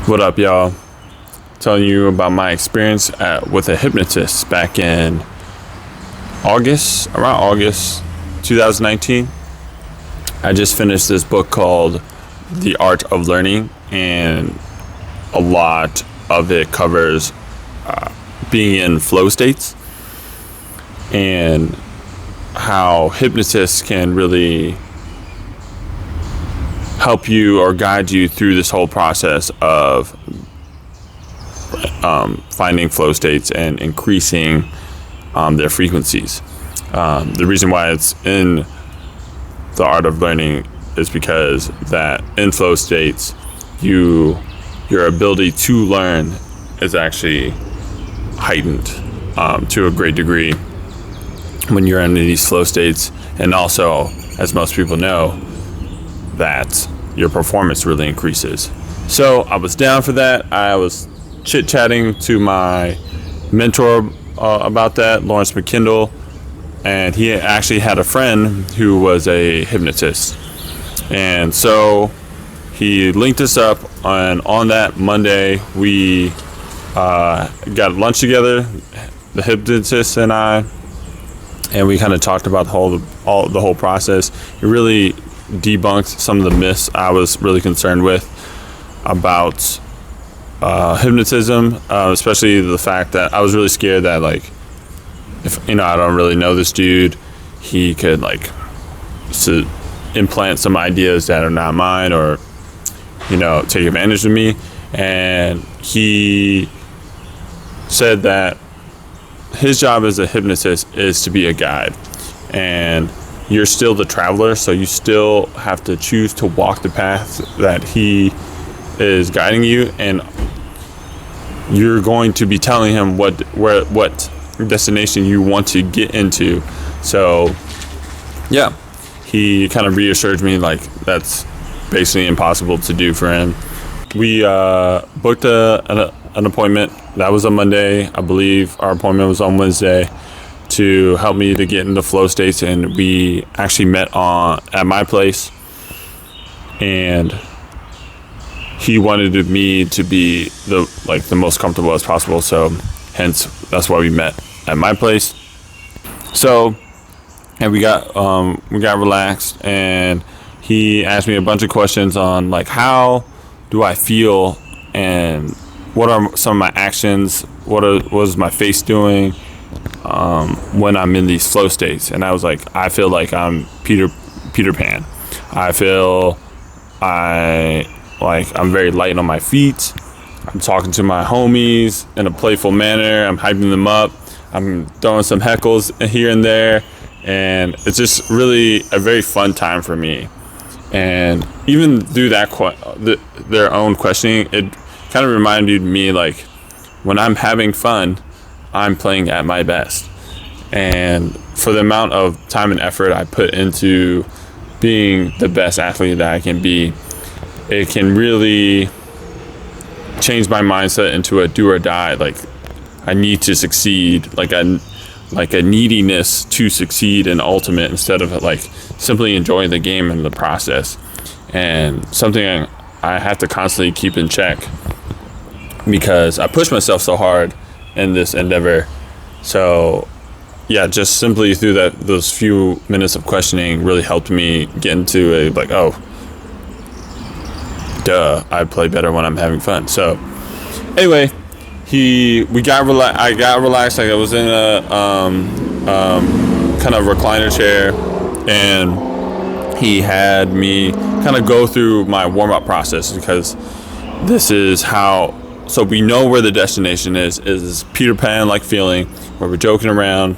What up, y'all? Telling you about my experience with a hypnotist back in around August 2019. I just finished this book called The Art of Learning, and a lot of it covers being in flow states and how hypnotists can really help you or guide you through this whole process of finding flow states and increasing their frequencies. The reason why it's in the art of learning is because that in flow states, your ability to learn is actually heightened to a great degree when you're in these flow states. And also, as most people know, that your performance really increases. So I was down for that. I was chit-chatting to my mentor about that, Lawrence McKindle, and he actually had a friend who was a hypnotist. And so he linked us up, and on that Monday we got lunch together, the hypnotist and I, and we kind of talked about the whole process. It really debunked some of the myths I was really concerned with about hypnotism, especially the fact that I was really scared that, like, if I don't really know this dude, he could implant some ideas that are not mine, or take advantage of me. And he said that his job as a hypnotist is to be a guide, and you're still the traveler, so you still have to choose to walk the path that he is guiding you, and you're going to be telling him what destination you want to get into. So yeah, he kind of reassured me like that's basically impossible to do for him. We booked an appointment. That was on Monday. I believe our appointment was on Wednesday to help me to get into flow states, and we actually met at my place, and he wanted me to be the most comfortable as possible, so hence that's why we met at my place. So, and we got relaxed, and he asked me a bunch of questions on how do I feel and what are some of my actions, what is my face doing when I'm in these flow states. And I was like, I feel like I'm Peter Pan. I feel I'm very light on my feet. I'm talking to my homies in a playful manner. I'm hyping them up. I'm throwing some heckles here and there, and it's just really a very fun time for me. And even through that their own questioning, it kind of reminded me when I'm having fun, I'm playing at my best. And for the amount of time and effort I put into being the best athlete that I can be, it can really change my mindset into a do or die. I need to succeed, a neediness to succeed in ultimate, instead of simply enjoying the game and the process. And something I have to constantly keep in check, because I push myself so hard in this endeavor. So yeah, just simply through those few minutes of questioning really helped me get into I play better when I'm having fun. So anyway, I got relaxed. I was in a kind of recliner chair, and he had me kind of go through my warm-up process, because this is how, so we know where the destination is Peter Pan like feeling, where we're joking around,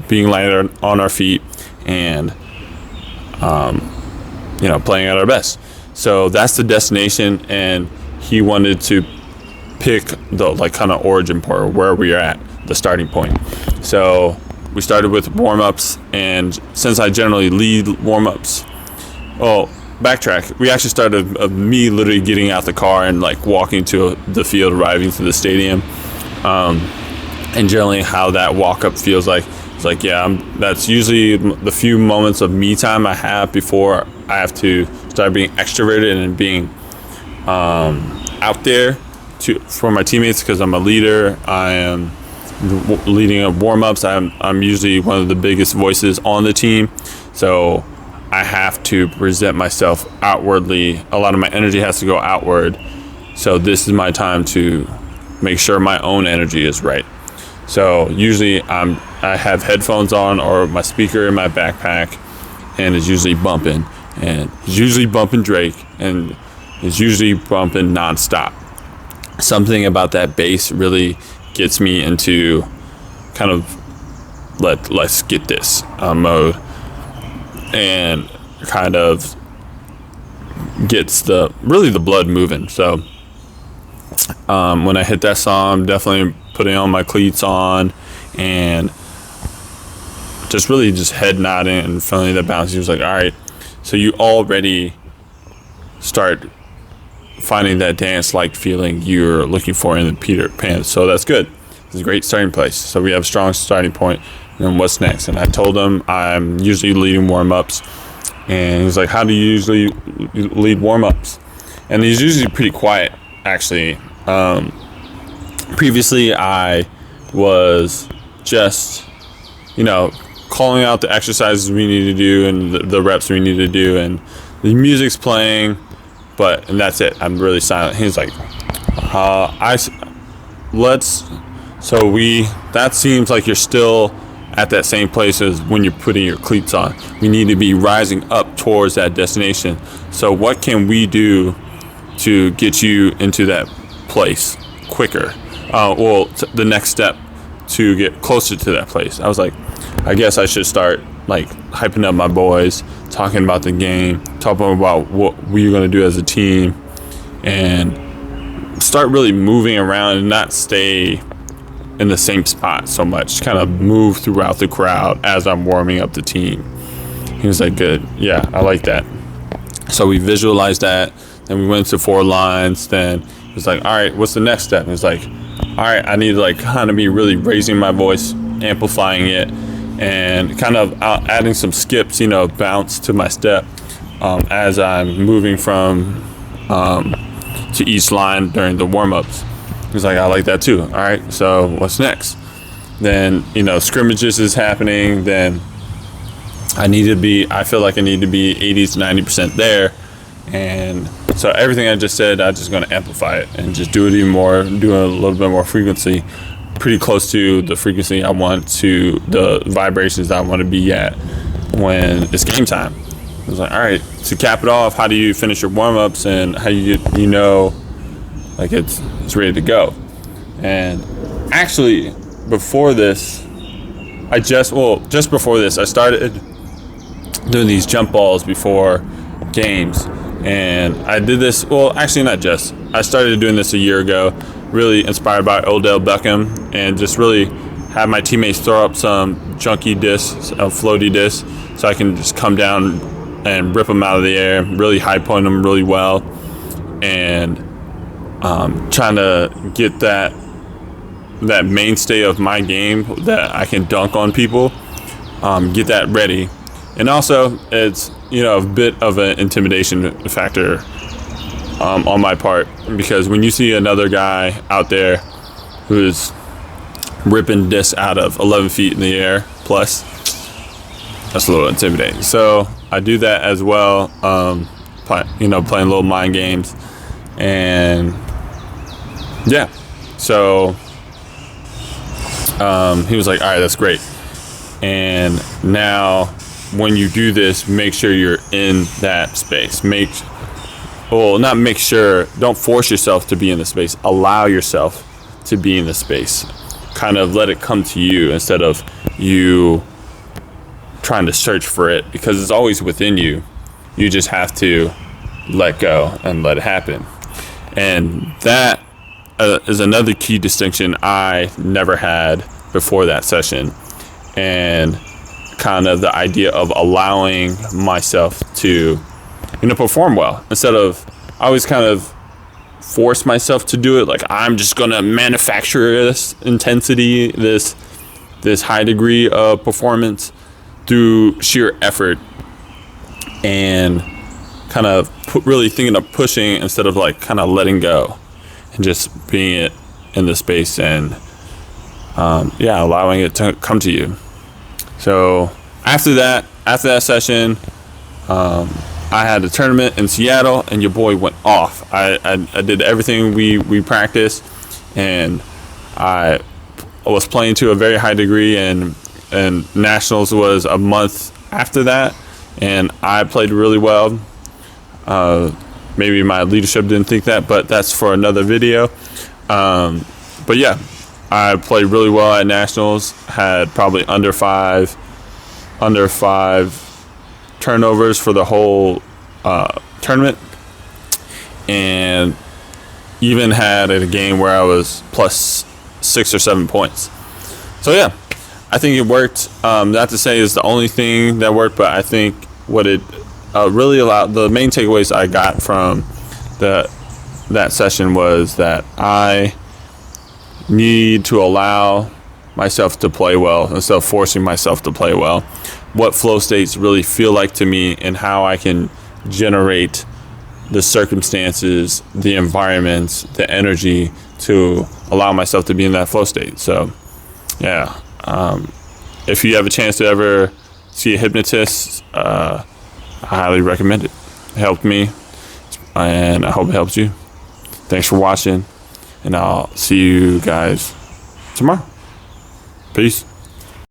being light on our feet, and playing at our best. So that's the destination, and he wanted to pick the kind of origin part, where we are at, the starting point. So we started with warm-ups, and since I generally lead warm-ups, backtrack, we actually started me literally getting out the car and walking to the field, arriving to the stadium, and generally how that walk-up feels like. It's that's usually the few moments of me time I have before I have to start being extroverted and being out there for my teammates because I'm a leader. I am leading up warm-ups. I'm usually one of the biggest voices on the team, so I have to present myself outwardly. A lot of my energy has to go outward, so this is my time to make sure my own energy is right. So usually I have headphones on or my speaker in my backpack, and it's usually bumping, and it's usually bumping Drake, and it's usually bumping nonstop. Something about that bass really gets me into kind of let's get this mode, and kind of gets the blood moving. So when I hit that song, I'm definitely putting on my cleats on and just really just head nodding and feeling the bounce. He was like, all right, so you already start finding that dance-like feeling you're looking for in the Peter Pan. So that's good. It's a great starting place. So we have a strong starting point. And what's next? And I told him I'm usually leading warm-ups. And he was like, how do you usually lead warm-ups? And he's usually pretty quiet, actually. Previously, I was just, calling out the exercises we need to do and the reps we need to do. And the music's playing, and that's it. I'm really silent. He's like, that seems like you're still at that same place as when you're putting your cleats on. We need to be rising up towards that destination. So what can we do to get you into that place quicker? The next step to get closer to that place. I was like, I guess I should start hyping up my boys, talking about the game, talking about what we're going to do as a team, and start really moving around and not stay in the same spot so much. Kind of move throughout the crowd as I'm warming up the team. He was like, good. Yeah, I like that. So we visualized that. Then we went to 4 lines. Then he was like, all right, what's the next step? And he was like, all right, I need to kind of be really raising my voice, amplifying it, and kind of adding some skips, bounce to my step as I'm moving from to each line during the warm-ups. He's like, I like that too. All right, so what's next? Then, scrimmages is happening. Then I feel like I need to be 80 to 90% there. And so everything I just said, I'm just going to amplify it and just do it even more, do a little bit more frequency, pretty close to the frequency I want, to the vibrations I want to be at when it's game time. I was like, all right, to cap it off, how do you finish your warm-ups and how you it's ready to go? And actually, before this, just before this, I started doing these jump balls before games. And I did this, actually not just. I started doing this a year ago, really inspired by Odell Beckham, and just really have my teammates throw up some junky discs, floaty discs, so I can just come down and rip them out of the air, really high point them really well, and trying to get that mainstay of my game that I can dunk on people, get that ready. And also, it's a bit of an intimidation factor on my part, because when you see another guy out there who's ripping discs out of 11 feet in the air plus, that's a little intimidating. So I do that as well, playing little mind games, and yeah. So he was like, all right, that's great. And now, when you do this, make sure you're in that space. Don't force yourself to be in the space. Allow yourself to be in the space. Kind of let it come to you instead of you trying to search for it, because it's always within you. You just have to let go and let it happen. And that is another key distinction I never had before that session. And kind of the idea of allowing myself to, perform well, instead of I always kind of force myself to do it. Like, I'm just gonna manufacture this intensity, this high degree of performance through sheer effort, and kind of really thinking of pushing instead of kind of letting go. and just being it in the space and allowing it to come to you. So after that session, I had a tournament in Seattle, and your boy went off. I did everything we practiced, and I was playing to a very high degree, and nationals was a month after that, and I played really well. Maybe my leadership didn't think that, but that's for another video. But yeah, I played really well at nationals. Had probably under five turnovers for the whole tournament, and even had a game where I was plus 6 or 7 points. So yeah, I think it worked. Not to say it's the only thing that worked, but I think what it really allowed, the main takeaways I got from that session was that I need to allow myself to play well instead of forcing myself to play well. What flow states really feel like to me, and how I can generate the circumstances, the environments, the energy to allow myself to be in that flow state. So yeah, if you have a chance to ever see a hypnotist, I highly recommend it. It helped me, and I hope it helps you. Thanks for watching, and I'll see you guys tomorrow. Peace.